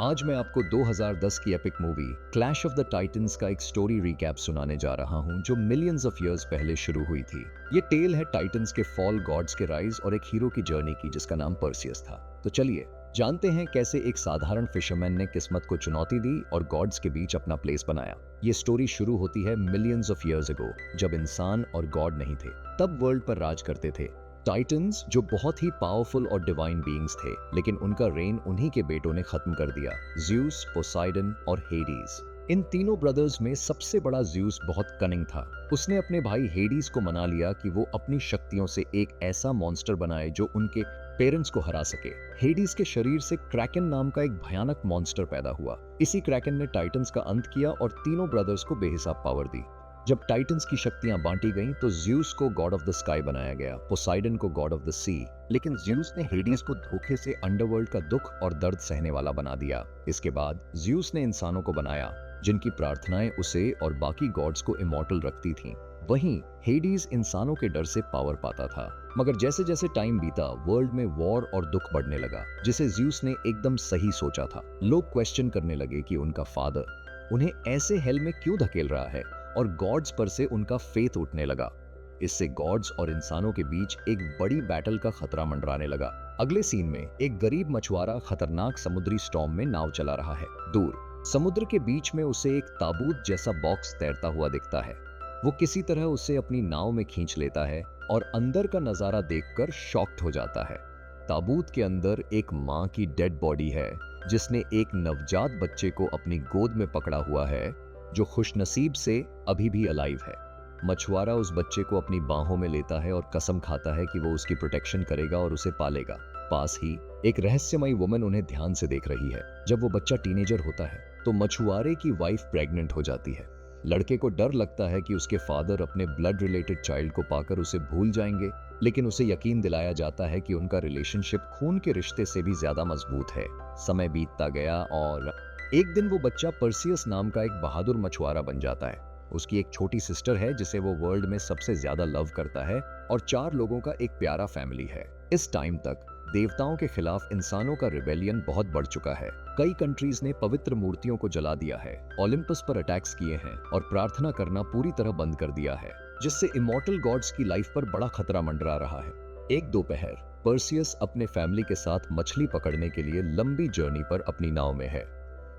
आज मैं आपको 2010 की epic movie clash of the Titans का एक स्टोरी रिकैप सुनाने जा रहा हूं जो मिलियंस ऑफ इयर्स पहले शुरू हुई थी। ये टेल है टाइटंस के फॉल, गॉड्स के राइज और एक हीरो की जर्नी की जिसका नाम पर्सियस था। तो चलिए जानते हैं कैसे एक साधारण फिशरमैन ने किस्मत को चुनौती दी और गॉड्स के बीच अपना प्लेस बनाया। ये स्टोरी शुरू होती है मिलियंस ऑफ इयर्स अगो, जब इंसान और गॉड नहीं थे, तब वर्ल्ड पर राज करते थे टाइटंस, जो बहुत ही पावरफुल और डिवाइन बीइंग्स थे, लेकिन उनका रेन उन्हीं के बेटों ने खत्म कर दिया, ज़्यूस, पोसाइडन और हेडीज। इन तीनों ब्रदर्स में सबसे बड़ा ज़्यूस बहुत कनिंग था। उसने अपने भाई हेडीज को मना लिया कि वो अपनी शक्तियों से एक ऐसा मॉन्स्टर बनाए जो उनके पेरेंट्स को हरा सके। हेडीज के शरीर से क्रैकन नाम का एक भयानक मॉन्स्टर पैदा हुआ। इसी क्रैकन ने टाइटंस का अंत किया और तीनों ब्रदर्स को बेहिसाब पावर दी। जब टाइटंस की शक्तियां बांटी गईं तो ज़्यूस को गॉड ऑफ द स्काई बनाया गया, पोसाइडन को गॉड ऑफ द सी, लेकिन ज़्यूस ने हेडीज को धोखे से अंडरवर्ल्ड का दुख और दर्द सहने वाला बना दिया। इसके बाद ज़्यूस ने इंसानों को बनाया जिनकी प्रार्थनाएं उसे और बाकी गॉड्स को इमॉर्टल रखती थीं। वहीं हेडीज इंसानों के डर से पावर पाता था। मगर जैसे जैसे टाइम बीता, वर्ल्ड में वॉर और दुख बढ़ने लगा, जिसे ज़्यूस ने एकदम सही सोचा था। लोग क्वेश्चन करने लगे कि उनका फादर उन्हें ऐसे हेल में क्यों धकेल रहा है, और गॉड्स पर से उनका फेथ उठने लगा। इससे गॉड्स और इंसानों के बीच एक बड़ी बैटल का खतरा मंडराने लगा। अगले सीन में एक गरीब मछुआरा खतरनाक समुद्री स्टॉर्म में नाव चला रहा है। दूर समुद्र के बीच में उसे एक ताबूत जैसा बॉक्स तैरता हुआ दिखता है। वो किसी तरह उसे अपनी नाव में खींच लेता है और अंदर का नजारा देखकर शॉक्ड हो जाता है। ताबूत के अंदर एक माँ की डेड बॉडी है जिसने एक नवजात बच्चे को अपनी गोद में पकड़ा हुआ है, जो खुशनसीब से अभी भी अलाइव है। मछुआरा उस बच्चे को अपनी बाहों में लेता है और कसम खाता है कि वो उसकी प्रोटेक्शन करेगा और उसे पालेगा। पास ही एक रहस्यमयी वुमन उन्हें ध्यान से देख रही है। जब वो बच्चा टीनेजर होता है तो मछुआरे की वाइफ प्रेग्नेंट हो जाती है। लड़के को डर लगता है कि उसके फादर अपने ब्लड रिलेटेड चाइल्ड को पाकर उसे भूल जाएंगे, लेकिन उसे यकीन दिलाया जाता है कि उनका रिलेशनशिप खून के रिश्ते से भी ज्यादा मजबूत है। समय बीतता गया और एक दिन वो बच्चा पर्सियस नाम का एक बहादुर मछुआरा बन जाता है। उसकी एक छोटी सिस्टर है जिसे वो वर्ल्ड में सबसे ज्यादा लव करता है और 4 लोगों का एक प्यारा फैमिली है। इस टाइम तक देवताओं के खिलाफ इंसानों का रिबेलियन बहुत बढ़ चुका है। कई कंट्रीज ने पवित्र मूर्तियों को जला दिया है, ओलंपस पर अटैक्स किए हैं और प्रार्थना करना पूरी तरह बंद कर दिया है, जिससे इमॉर्टल गॉड्स की लाइफ पर बड़ा खतरा मंडरा रहा है। एक दोपहर पर्सियस अपने फैमिली के साथ मछली पकड़ने के लिए लंबी जर्नी पर अपनी नाव में है,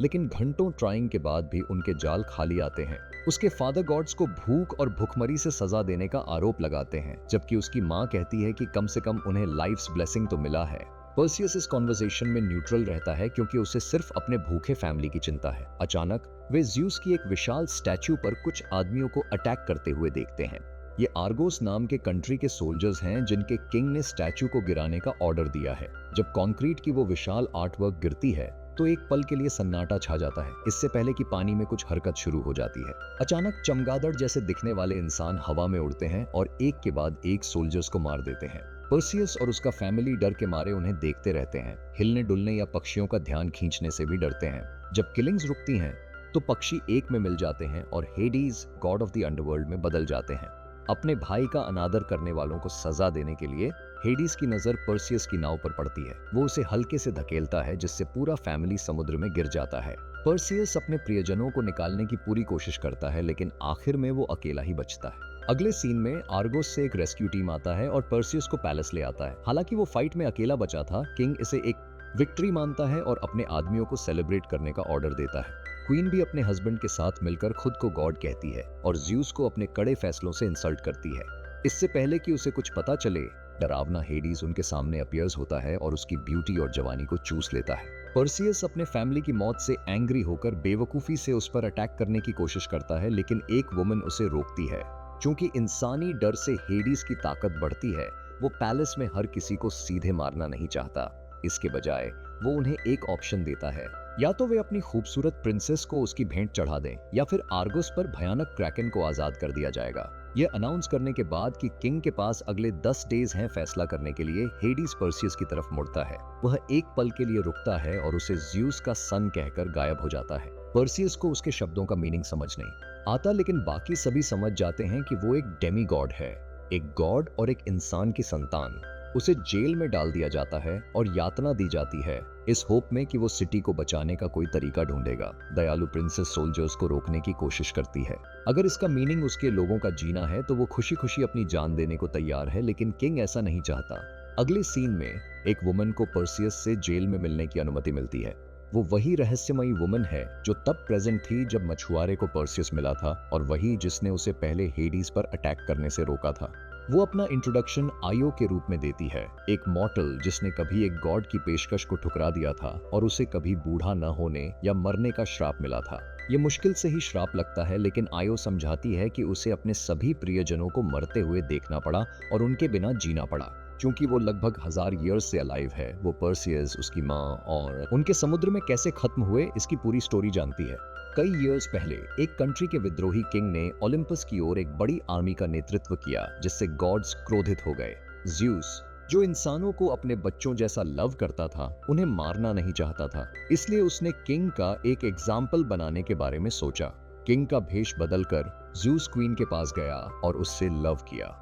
लेकिन घंटों ट्राइंग के बाद भी उनके जाल खाली आते हैं। उसके फादर गॉड्स को भूख और भुखमरी से सजा देने का आरोप लगाते हैं, जबकि उसकी माँ कहती है कि कम से कम उन्हें लाइफ्स ब्लेसिंग तो मिला है। पर्सियस इस कॉन्वर्सेशन में न्यूट्रल रहता है क्योंकि उसे सिर्फ अपने भूखे फैमिली की चिंता है। अचानक वे ज़्यूस की एक विशाल स्टैच्यू पर कुछ आदमियों को अटैक करते हुए देखते हैं। ये आर्गोस नाम के कंट्री के सोल्जर्स हैं जिनके किंग ने स्टैच्यू को गिराने का ऑर्डर दिया है। जब कंक्रीट की वो विशाल आर्टवर्क गिरती है तो एक पल के लिए सन्नाटा छा जाता है, इससे पहले कि पानी में कुछ हरकत शुरू हो जाती है। अचानक चमगादड़ जैसे दिखने वाले इंसान हवा में उड़ते हैं और एक के बाद एक सोल्जर्स को मार देते हैं। पर्सियस और उसका फैमिली डर के मारे उन्हें देखते रहते हैं, हिलने डुलने या पक्षियों का ध्यान खींचने से भी डरते हैं। जब किलिंग्स रुकती हैं तो पक्षी एक में मिल जाते हैं और Hades, God of the underworld में बदल जाते हैं। अपने भाई का अनादर करने वालों को सजा देने के लिए हेडीज की नजर पर्सियस की नाव पर पड़ती है। वो उसे हल्के से धकेलता है जिससे पूरा फैमिली समुद्र में गिर जाता है। पर्सियस अपने प्रियजनों को निकालने की पूरी कोशिश करता है, लेकिन आखिर में वो अकेला ही बचता है। अगले सीन में आर्गोस से एक रेस्क्यू टीम आता है और पर्सियस को पैलेस ले आता है। हालांकि वो फाइट में अकेला बचा था, किंग इसे एक विक्ट्री मानता है और अपने आदमियों को सेलिब्रेट करने का ऑर्डर देता है। क्वीन भी अपने हस्बैंड के साथ मिलकर खुद को गॉड कहती है और ज़्यूस को अपने कड़े फैसलों से इंसल्ट करती है। इससे पहले कि उसे कुछ पता चले, डरावना हेडीज उनके सामने अपीयर्स होता है और उसकी ब्यूटी और जवानी को चूस लेता है। पर्सियस अपने फैमिली की मौत से एंग्री होकर बेवकूफी से उस पर अटैक करने की कोशिश करता है, लेकिन एक वुमन उसे रोकती है। क्योंकि इंसानी डर से हेडीज की ताकत बढ़ती है, वो पैलेस में हर किसी को सीधे मारना नहीं चाहता। इसके बजाय वो उन्हें एक ऑप्शन देता है, या तो वे अपनी खूबसूरत प्रिंसेस को उसकी भेंट चढ़ा दें या फिर आर्गोस पर भयानक क्रैकन को आजाद कर दिया जाएगा। यह अनाउंस करने के बाद कि किंग के पास अगले 10 डेज हैं फैसला करने के लिए, हेडीज पर्सियस की तरफ मुड़ता है। वह एक पल के लिए रुकता है और उसे ज़्यूस का सन कहकर गायब हो जाता है। पर्सियस को उसके शब्दों का मीनिंग समझ नहीं आता, लेकिन बाकी सभी समझ जाते हैं कि वो एक डेमी गॉड है, एक गॉड और एक इंसान की संतान। उसे जेल में डाल दिया जाता है और यातना दी जाती है, इस होप में कि वो सिटी को बचाने का कोई तरीका ढूंढेगा। दयालु प्रिंसेस सोल्जर्स को रोकने की कोशिश करती है। अगर इसका मीनिंग उसके लोगों का जीना है तो वो खुशी खुशी अपनी जान देने को तैयार है, लेकिन किंग ऐसा नहीं चाहता। अगले सीन में एक वुमन को पर्सियस से जेल में मिलने की अनुमति मिलती है। वो वही रहस्यमयी वुमन है जो तब प्रेजेंट थी जब मछुआरे को पर्सियस मिला था, और वही जिसने उसे पहले हेडीज पर अटैक करने से रोका था। वो अपना इंट्रोडक्शन आयो के रूप में देती है, एक मॉर्टल जिसने कभी एक गॉड की पेशकश को ठुकरा दिया था और उसे कभी बूढ़ा न होने या मरने का श्राप मिला था। ये मुश्किल से ही श्राप लगता है, लेकिन आयो समझाती है कि उसे अपने सभी प्रियजनों को मरते हुए देखना पड़ा और उनके बिना जीना पड़ा। क्योंकि वो लगभग 1000 ईयर्स से अलाइव है, वो पर्सियस, उसकी माँ और उनके समुद्र में कैसे खत्म हुए इसकी पूरी स्टोरी जानती है। कई ईयर्स पहले एक कंट्री के विद्रोही किंग ने ओलंपस की ओर एक बड़ी आर्मी का नेतृत्व किया, जिससे गॉड्स क्रोधित हो गए। ज़्यूस, जो इंसानों को अपने बच्चों जैसा लव करता था, उन्हें मारना नहीं चाहता था, इसलिए उसने किंग का एक एग्जाम्पल बनाने के बारे में सोचा। किंग का भेष बदलकर ज़्यूस क्वीन के पास गया और उससे लव किया।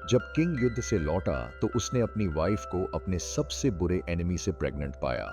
जब किंग युद्ध से लौटा तो उसने अपनी वाइफ को अपने सबसे बुरे एनिमी से प्रेग्नेंट पाया।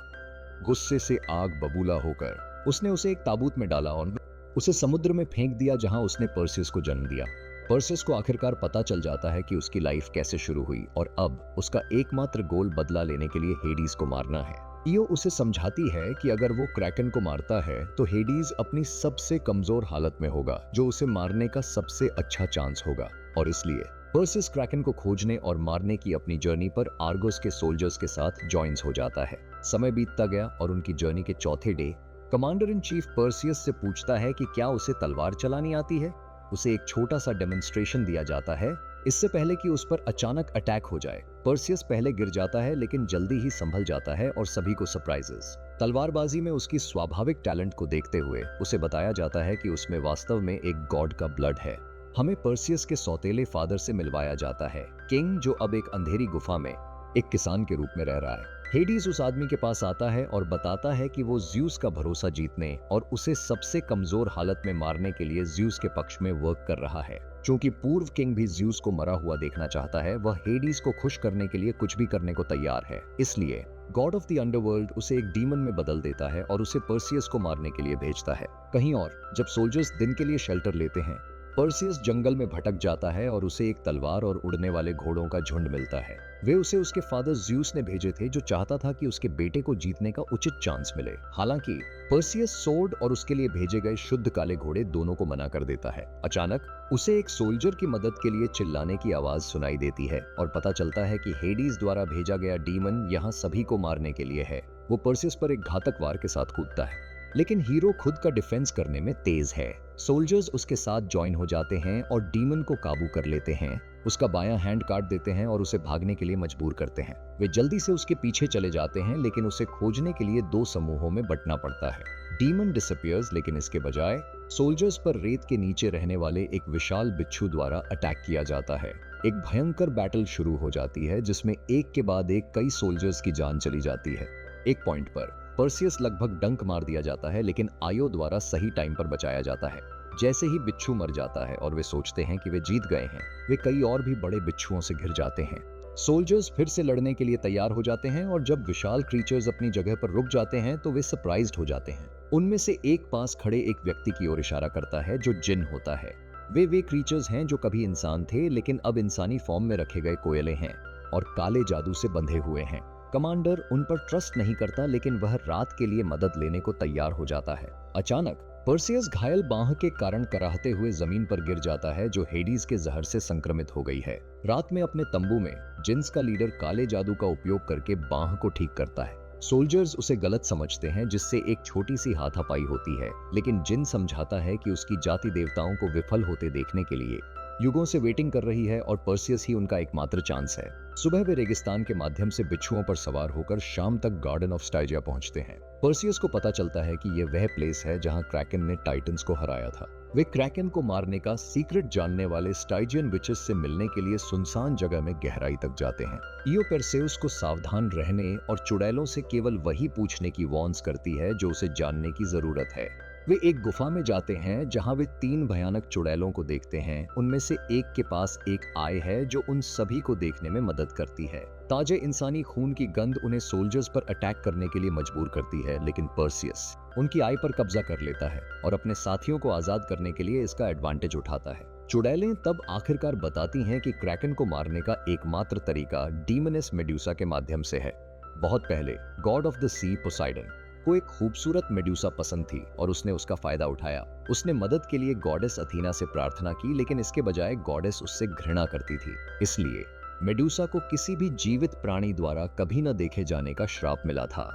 गुस्से से आग बबूला होकर उसने उसे एक ताबूत में डाला और उसे समुद्र में फेंक दिया, जहां उसने पर्सियस को जन्म दिया। पर्सियस को आखिरकार पता चल जाता है कि उसकी लाइफ कैसे शुरू हुई और अब उसका एकमात्र गोल बदला लेने के लिए हेडीज को मारना है। ईओ उसे समझाती है कि अगर वो क्रैकन को मारता है तो हेडीज अपनी सबसे कमजोर हालत में होगा, जो उसे मारने का सबसे अच्छा चांस होगा, और इसलिए पर्सियस क्रैकन को खोजने और मारने की अपनी जर्नी पर आर्गोस के सोल्जर्स के साथ जॉइंस हो जाता है। समय बीतता गया और उनकी जर्नी के चौथे day commander in chief Perseus से पूछता है कि क्या उसे तलवार चलानी आती है। उसे एक छोटा सा डेमोन्स्ट्रेशन दिया जाता है, इससे पहले कि उस पर अचानक अटैक हो जाए। पर्सियस पहले गिर जाता है, लेकिन जल्दी ही संभल जाता है और सभी को सरप्राइजेस। तलवारबाजी में उसकी स्वाभाविक टैलेंट को देखते हुए उसे बताया जाता है कि उसमें वास्तव में एक गॉड का ब्लड है। हमें पर्सियस के सौतेले फादर से मिलवाया जाता है, किंग, जो अब एक अंधेरी गुफा में एक किसान के रूप में रह रहा है। हेडीज उस आदमी के पास आता है और बताता है कि वो ज़्यूस का भरोसा जीतने और उसे सबसे कमजोर हालत में मारने के लिए ज़्यूस के पक्ष में वर्क कर रहा है। क्योंकि पूर्व किंग भी ज़्यूस को मरा हुआ देखना चाहता है, वह हेडीज को खुश करने के लिए कुछ भी करने को तैयार है। इसलिए गॉड ऑफ द अंडरवर्ल्ड उसे एक डीमन में बदल देता है और उसे पर्सियस को मारने के लिए भेजता है। कहीं और जब सोल्जर्स दिन के लिए शेल्टर लेते हैं, पर्सियस जंगल में भटक जाता है और उसे एक तलवार और उड़ने वाले घोड़ों का झुंड मिलता है। वे उसे उसके फादर ज़्यूस ने भेजे थे, जो चाहता था कि उसके बेटे को जीतने का उचित चांस मिले। हालांकि पर्सियस सोर्ड और उसके लिए भेजे गए शुद्ध काले घोड़े दोनों को मना कर देता है। अचानक उसे एक सोल्जर की मदद के लिए चिल्लाने की आवाज सुनाई देती है और पता चलता है कि हेडीज द्वारा भेजा गया डीमन यहाँ सभी को मारने के लिए है। वो पर्सियस पर एक घातक वार के साथ कूदता है, लेकिन हीरो खुद का डिफेंस करने में तेज है। सोल्जर्स उसके साथ ज्वाइन हो जाते हैं और डीमन को काबू कर लेते हैं, उसका बायां हैंड काट देते हैं और उसे भागने के लिए मजबूर करते हैं। वे जल्दी से उसके पीछे चले जाते हैं, लेकिन उसे खोजने के लिए 2 समूहों में बंटना पड़ता है। डीमन डिसअपियर्स, लेकिन इसके बजाय सोल्जर्स पर रेत के नीचे रहने वाले एक विशाल बिच्छू द्वारा अटैक किया जाता है। एक भयंकर बैटल शुरू हो जाती है, जिसमें एक के बाद एक कई सोल्जर्स की जान चली जाती है। एक पॉइंट पर पर्सियस लगभग डंक मार दिया जाता है, लेकिन आयो द्वारा सही टाइम पर बचाया जाता है। जैसे ही बिच्छू मर जाता है और वे सोचते हैं कि वे जीत गए हैं, वे कई और भी बड़े बिच्छुओं से घिर जाते हैं। सोल्जर्स फिर से लड़ने के लिए तैयार हो जाते हैं और जब विशाल क्रीचर्स अपनी जगह पर रुक जाते हैं तो वे सरप्राइज्ड हो जाते हैं। उनमें से एक पास खड़े एक व्यक्ति की ओर इशारा करता है, जो जिन होता है। वे क्रीचर्स हैं जो कभी इंसान थे, लेकिन अब इंसानी फॉर्म में रखे गए कोयले हैं और काले जादू से बंधे हुए हैं। कमांडर उन पर ट्रस्ट नहीं करता, लेकिन वह रात के लिए मदद लेने को तैयार हो जाता है। अचानक पर्सियस घायल बांह के कारण कराहते हुए जमीन पर गिर जाता है, जो हेडीज के जहर से संक्रमित हो गई है। रात में अपने तंबू में जिन्स का लीडर काले जादू का उपयोग करके बांह को ठीक करता है। सोल्जर्स उसे गलत समझते हैं, जिससे एक छोटी सी हाथापाई होती है, लेकिन जिन समझाता है कि उसकी जाति देवताओं को विफल होते देखने के लिए युगों से वेटिंग कर रही है और पर्सियस ही उनका एकमात्र चांस है। सुबह वे रेगिस्तान के माध्यम से बिच्छुओं पर सवार होकर शाम तक गार्डन ऑफ स्टाइजिया पहुंचते हैं। पर्सियस को पता चलता है कि यह वह प्लेस है जहां क्रैकन ने टाइटन्स को हराया था। वे क्रैकन को मारने का सीक्रेट जानने वाले स्टाइजियन विचेस से मिलने के लिए सुनसान जगह में गहराई तक जाते हैं। ईओ पेर्सेउस को सावधान रहने और चुड़ैलों से केवल वही पूछने की वॉर्न्स करती है जो उसे जानने की जरूरत है। वे एक गुफा में जाते हैं जहां वे 3 भयानक चुड़ैलों को देखते हैं। उनमें से एक के पास एक आई है जो उन सभी को देखने में मदद करती है। ताजे इंसानी खून की गंध उन्हें सोल्जर्स पर अटैक करने के लिए मजबूर करती है, लेकिन पर्सियस उनकी आई पर कब्जा कर लेता है और अपने साथियों को आजाद करने के लिए इसका एडवांटेज उठाता है। चुड़ैलें तब आखिरकार बताती हैं कि क्रैकन को मारने का एकमात्र तरीका डीमनेस मेड्यूसा के माध्यम से है। बहुत पहले God of the sea Poseidon को एक खूबसूरत मेड्यूसा पसंद थी और उसने उसका फायदा उठाया। उसने मदद के लिए गॉडेस अथीना से प्रार्थना की, लेकिन इसके बजाय गॉडेस उससे घृणा करती थी। इसलिए मेड्यूसा को किसी भी जीवित प्राणी द्वारा कभी न देखे जाने का श्राप मिला था।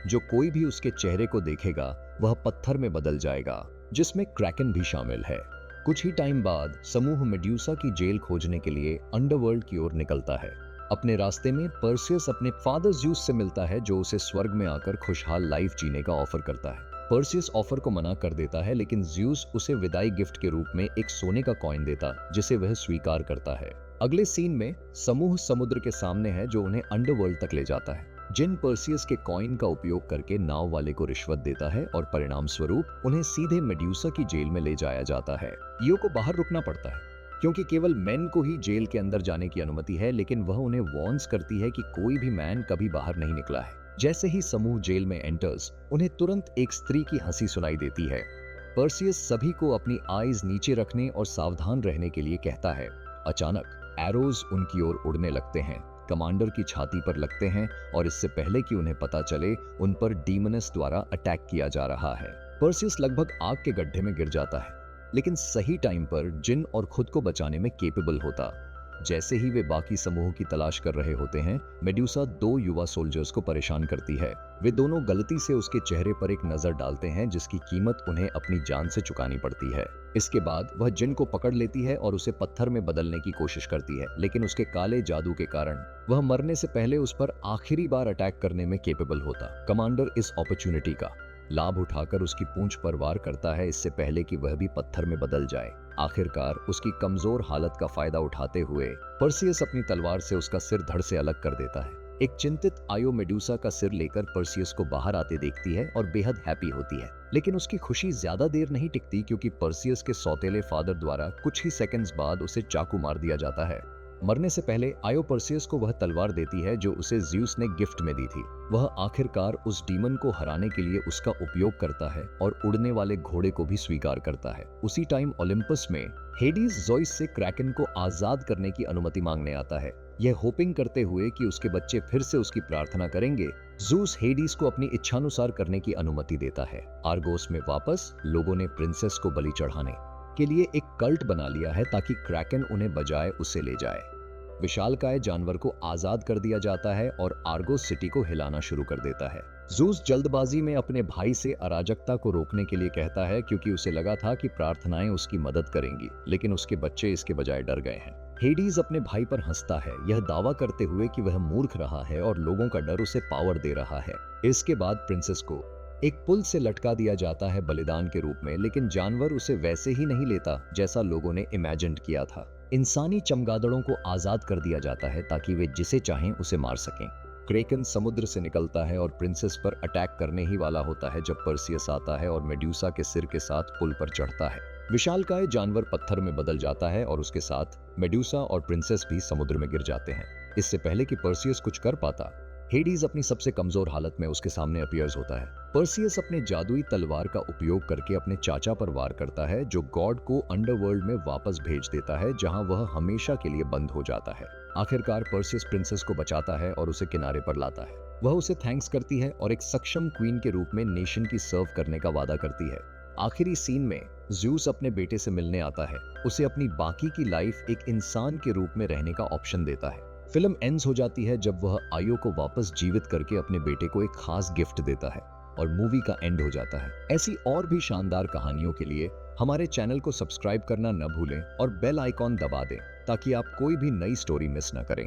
जो कोई भी उसके चेहरे को देखेगा वह पत्थर में बदल जाएगा, जिसमें क्रैकन भी शामिल है। कुछ ही टाइम बाद समूह मेड्यूसा की जेल खोजने के लिए अंडरवर्ल्ड की ओर निकलता है। अपने रास्ते में पर्सियस अपने फादर ज्यूस से मिलता है, जो उसे स्वर्ग में आकर खुशहाल लाइफ जीने का ऑफर करता है। पर्सियस ऑफर को मना कर देता है, लेकिन ज्यूस उसे विदाई गिफ्ट के रूप में एक सोने का कॉइन देता, जिसे वह स्वीकार करता है। अगले सीन में समूह समुद्र के सामने है जो उन्हें अंडरवर्ल्ड तक ले जाता है। जिन पर्सियस के कॉइन का उपयोग करके नाव वाले को रिश्वत देता है और परिणाम स्वरूप उन्हें सीधे मेड्यूसा की जेल में ले जाया जाता है। इयो को बाहर रुकना पड़ता है क्योंकि केवल मैन को ही जेल के अंदर जाने की अनुमति है, लेकिन वह उन्हें वार्न्स करती है कि कोई भी मैन कभी बाहर नहीं निकला है। जैसे ही समूह जेल में एंटर्स, उन्हें तुरंत एक स्त्री की हंसी सुनाई देती है। पर्सियस सभी को अपनी आईज नीचे रखने और सावधान रहने के लिए कहता है। अचानक एरोज उनकी ओर उड़ने लगते हैं, कमांडर की छाती पर लगते हैं और इससे पहले कि उन्हें पता चले उन पर डीमनस द्वारा अटैक किया जा रहा है। पर्सियस लगभग आग के गड्ढे में गिर जाता है, लेकिन सही टाइम पर जिन और खुद को बचाने में केपेबल होता। जैसे ही वे बाकी समूह की तलाश कर रहे होते हैं, मेड्यूसा 2 युवा सोल्जर्स को परेशान करती है। वे दोनों गलती से उसके चेहरे पर एक नजर डालते हैं, जिसकी कीमत उन्हें अपनी जान से चुकानी पड़ती है। इसके बाद वह जिन को पकड़ लेती है और उसे पत्थर में बदलने की कोशिश करती है, लेकिन उसके काले जादू के कारण वह मरने से पहले उस पर आखिरी बार अटैक करने में केपेबल होता। कमांडर इस अपॉर्चुनिटी का लाभ उठाकर उसकी पूंछ पर वार करता है, इससे पहले कि वह भी पत्थर में बदल जाए। आखिरकार उसकी कमजोर हालत का फायदा उठाते हुए पर्सियस अपनी तलवार से उसका सिर धड़ से अलग कर देता है। एक चिंतित आयो मेड्यूसा का सिर लेकर पर्सियस को बाहर आते देखती है और बेहद हैप्पी होती है, लेकिन उसकी खुशी ज्यादा देर नहीं टिकती क्योंकि पर्सियस के सौतेले फादर द्वारा कुछ ही सेकंड्स बाद उसे चाकू मार दिया जाता है। मरने से पहले आयो पर्सियस को वह तलवार देती है जो उसे ज्यूस ने गिफ्ट में दी थी। वह आखिरकार उस डीमन को हराने के लिए उसका उपयोग करता है और उड़ने वाले घोड़े को भी स्वीकार करता है। उसी टाइम ओलिम्पस में हेडीज जोइस से क्रैकन को आजाद करने की अनुमति मांगने आता है, यह होपिंग करते हुए कि उसके बच्चे फिर से उसकी प्रार्थना करेंगे। ज़ूस हेडीज को अपनी इच्छानुसार करने की अनुमति देता है। आर्गोस में वापस लोगों ने प्रिंसेस को बलि चढ़ाने के लिए एक कल्ट बना लिया है ताकि क्रैकन उन्हें बजाय उसे ले जाए। विशालकाय जानवर को आजाद कर दिया जाता है और आर्गोस सिटी को हिलाना शुरू कर देता है। ज़ूस जल्दबाजी में अपने भाई से अराजकता को रोकने के लिए कहता है क्योंकि उसे लगा था कि प्रार्थनाएं उसकी मदद करेंगी, लेकिन उसके बच्चे इसके बजाय डर गए हैं। हेडीज अपने भाई पर हंसता है, यह दावा करते हुए कि वह मूर्ख रहा है और लोगों का डर उसे पावर दे रहा है। इसके बाद प्रिंसेस को एक पुल से लटका दिया जाता है बलिदान के रूप में, लेकिन जानवर उसे वैसे ही नहीं लेता जैसा लोगों ने इमेजिन किया था। इंसानी चमगादड़ों को आजाद कर दिया जाता है ताकि वे जिसे चाहें उसे मार सकें। क्रैकन समुद्र से निकलता है और प्रिंसेस पर अटैक करने ही वाला होता है जब पर्सियस आता है और मेड्यूसा के सिर के साथ पुल पर चढ़ता है। विशालकाय जानवर पत्थर में बदल जाता है और उसके साथ मेड्यूसा और प्रिंसेस भी समुद्र में गिर जाते हैं। इससे पहले कि पर्सियस कुछ कर पाता, हेडीज अपनी सबसे कमजोर हालत में उसके सामने अपीयर्स होता है। पर्सियस अपने जादुई तलवार का उपयोग करके अपने चाचा पर वार करता है, जो गॉड को अंडरवर्ल्ड में वापस भेज देता है जहां वह हमेशा के लिए बंद हो जाता है। आखिरकार पर्सियस प्रिंसेस को बचाता है और उसे किनारे पर लाता है। वह उसे थैंक्स करती है और एक सक्षम क्वीन के रूप में नेशन की सर्व करने का वादा करती है। आखिरी सीन में ज़्यूस अपने बेटे से मिलने आता है, उसे अपनी बाकी की लाइफ एक इंसान के रूप में रहने का ऑप्शन देता है। फिल्म एंड्स हो जाती है जब वह आयो को वापस जीवित करके अपने बेटे को एक खास गिफ्ट देता है और मूवी का एंड हो जाता है। ऐसी और भी शानदार कहानियों के लिए हमारे चैनल को सब्सक्राइब करना न भूलें और बेल आइकॉन दबा दें ताकि आप कोई भी नई स्टोरी मिस न करें।